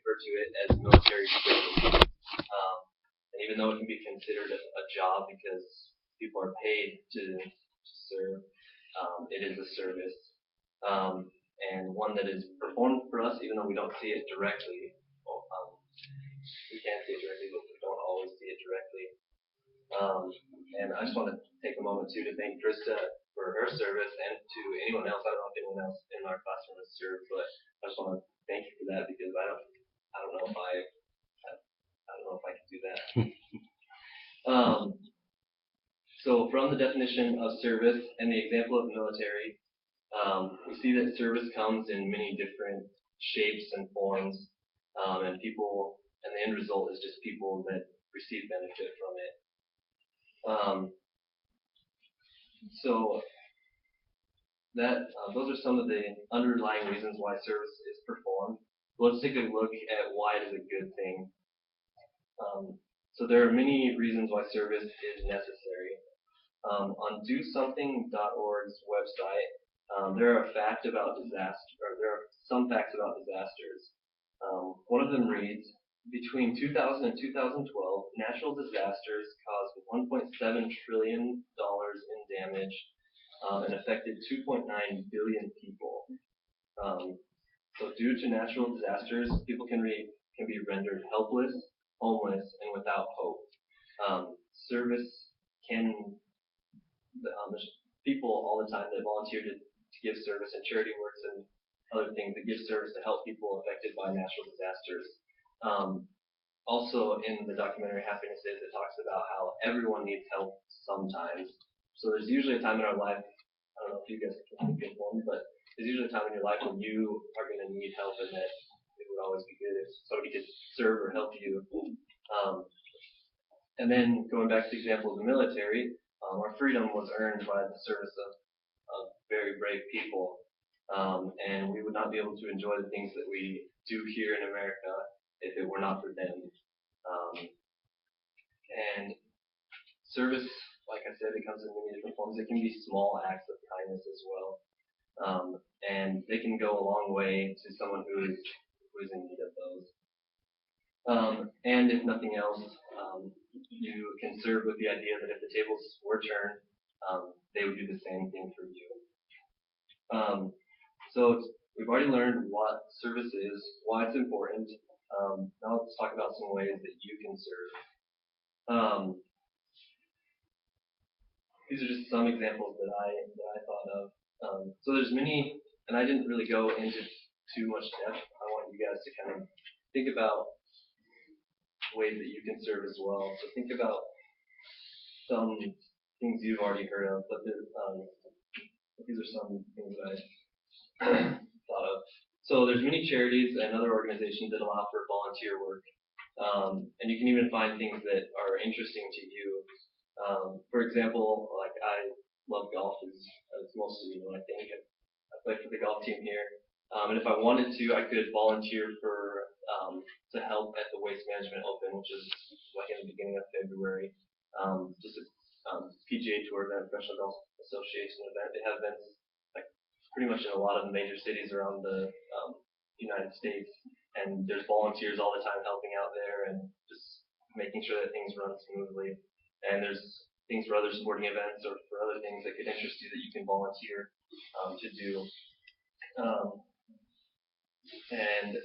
refer to it as military service. And even though it can be considered a job because people are paid to serve, it is a service. And one that is performed for us, even though we don't see it directly. Well, we can see it directly, but we don't always see it directly. And I just want to take a moment too to thank Krista for her service, and to anyone else. I don't know if anyone else in our classroom has served, but I just want to thank you for that, because I don't know if I don't know if I can do that. So from the definition of service and the example of military, we see that service comes in many different shapes and forms, and the end result is just people that receive benefit from it. So those are some of the underlying reasons why service is performed. Let's take a look at why it is a good thing. So there are many reasons why service is necessary. On DoSomething.org's website, there are some facts about disasters. One of them reads, between 2000 and 2012, natural disasters caused $1.7 trillion in damage and affected 2.9 billion people. So due to natural disasters, people can be rendered helpless, homeless, and without hope. Service there's people all the time that volunteer to give service, and charity works and other things that give service to help people affected by natural disasters. Also in the documentary Happiness Is, it talks about how everyone needs help sometimes. So there's usually a time in our life, I don't know if you guys can think of one, but there's usually a time in your life when you are going to need help, and that it would always be good if somebody could serve or help you. And then going back to the example of the military, our freedom was earned by the service of very brave people, and we would not be able to enjoy the things that we do here in America if it were not for them. And service, like I said, it comes in many different forms. It can be small acts of kindness as well, and they can go a long way to someone who is in need of those. And if nothing else, you can serve with the idea that if the tables were turned, they would do the same thing for you. So we've already learned what service is, why it's important. Now let's talk about some ways that you can serve. These are just some examples that I thought of. So there's many, and I didn't really go into too much depth. I want you guys to kind of think about ways that you can serve as well. So think about some things you've already heard of, but these are some things that I thought of. So there's many charities and other organizations that allow for volunteer work, and you can even find things that are interesting to you. For example, like I love golf, as most of you know, I think. I play for the golf team here, and if I wanted to, I could volunteer to help at the Waste Management Open, which is like in the beginning of February. Just a PGA Tour event, Professional Golf Association event. They have events like pretty much in a lot of the major cities around the United States, and there's volunteers all the time helping out there and just making sure that things run smoothly. And there's things for other sporting events or for other things that could interest you that you can volunteer to do. And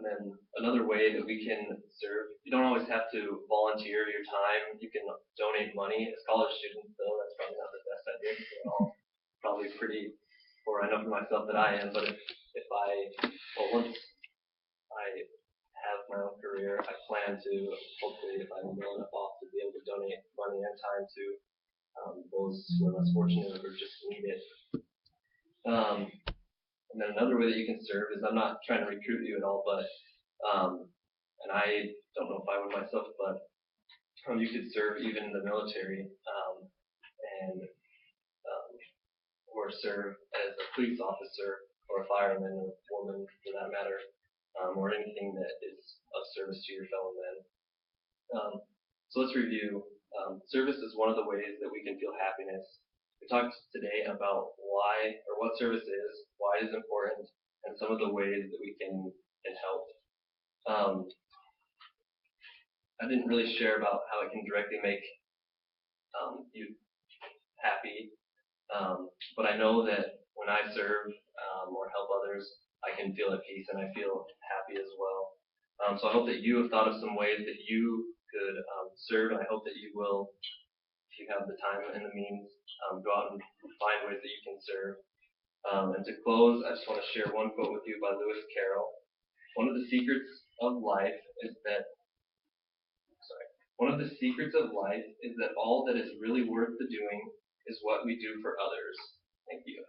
then another way that we can serve, you don't always have to volunteer your time. You can donate money. As college students, though, that's probably not the best idea, because we're all probably pretty, or I know for myself that I am, but once I have my own career, I plan to, hopefully, if I'm well enough off, to be able to donate money and time to those who are less fortunate or just need it. And then another way that you can serve is, I'm not trying to recruit you at all, but, and I don't know if I would myself, but you could serve even in the military, or serve as a police officer or a fireman or woman for that matter, or anything that is of service to your fellow men. So let's review. Service is one of the ways that we can feel happiness. We talked today about why or what service is, why it is important, and some of the ways that we can help. I didn't really share about how it can directly make you happy, but I know that when I serve or help others, I can feel at peace and I feel happy as well. So I hope that you have thought of some ways that you could serve, and I hope that you will, if you have the time and the means, go out and find ways that you can serve. And to close, I just want to share one quote with you by Lewis Carroll. One of the secrets of life is that One of the secrets of life is that all that is really worth the doing is what we do for others. Thank you.